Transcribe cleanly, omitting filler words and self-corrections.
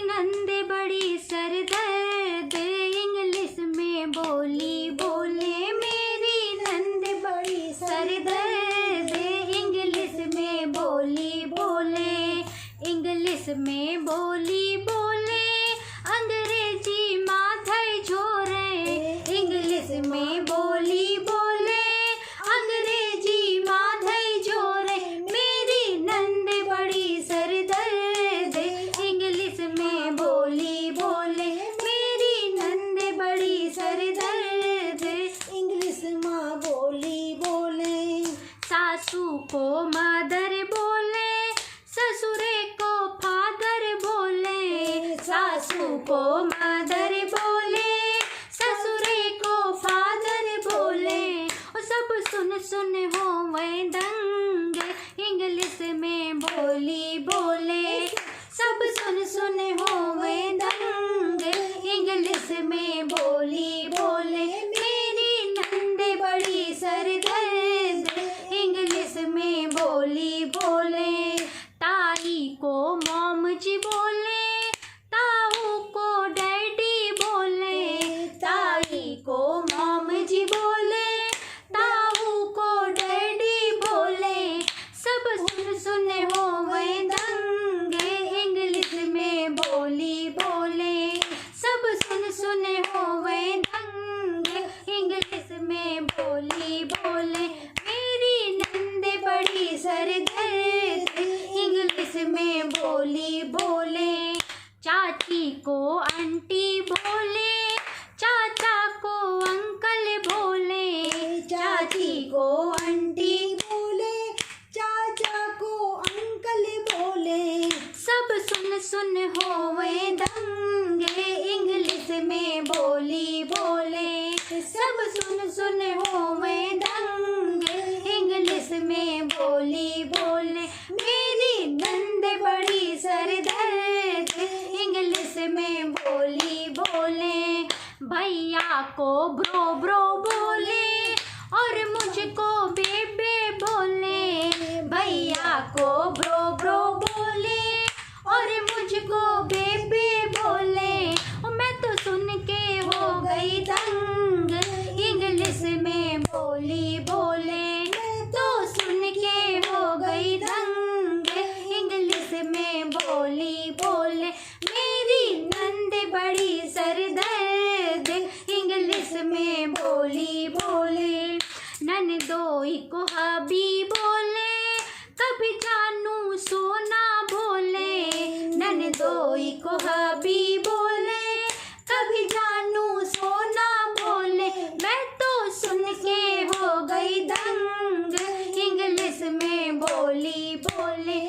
नंद बड़ी सरदर्द, इंग्लिश में बोली बोले। मेरी नंद बड़ी सरदर्द, इंग्लिश में बोली बोले। इंग्लिश में बोली बोले, अंग्रेजी माथे झोरे। इंग्लिश में बोली बोले, अंग्रेजी माथे झोरे। मेरी नंद बड़ी सरदर्द, इंग्लिश में बोली बोले। मेरी नंद बड़ी सरदर्द, इंग्लिश माँ बोली बोले। सासू को मदर बोले, ससुरे को फादर बोले। सासू को मदर बोले, ससुरे को फादर बोले। और सब सुन सुन हो वह दंग, इंग्लिश में बोली बोले। सब सुन सुन हो वह दंग, इंग्लिश में बोली बोले। मेरी नंद बड़ी सरदर्द, इंग्लिश में बोली बोले। ताई को मॉम जी बोले, ताऊ को डैडी बोले। ताई को मॉम जी बोले, ताऊ को डैडी बोले। सब सुन सुन हो वह दंग, इंग्लिश में बोली बोले। सब सुन सुन हो वह दंग, इंग्लिश में बोली बोले। मेरी नंद बड़ी सरदर्द, इंग्लिश में बोली बोले। चाची को आंटी बोले, चाचा को अंकल बोले। चाची को आंटी बोले, चाचा को अंकल बोले। सब सुन सुन हो वह दंग, इंग्लिश में बोली बोले। सब सुन सुन हो वह दंग, इंग्लिश में बोली बोले। मेरी नंद बड़ी सरदर्द, इंग्लिश में बोली बोले। भैया को ब्रो ब्रो बोले, और मुझको बेबे बोले। भैया को ब्रो ब्रो बोले, और मुझको बेबे बोले। और मैं तो सुन के हो गई दंग, इंग्लिश में बोली बोले। मैं तो सुन के हो गई दंग, इंग्लिश में बोली बोले। मेरी नंद बड़ी सरदर्द, इंग्लिश में बोली बोले। ननदोई को हबी बोले, कभी जानू सोना बोले। ननदोई को हबी बोले, कभी जानू सोना बोले। मैं तो सुन के हो गई दंग, इंग्लिश में बोली बोले।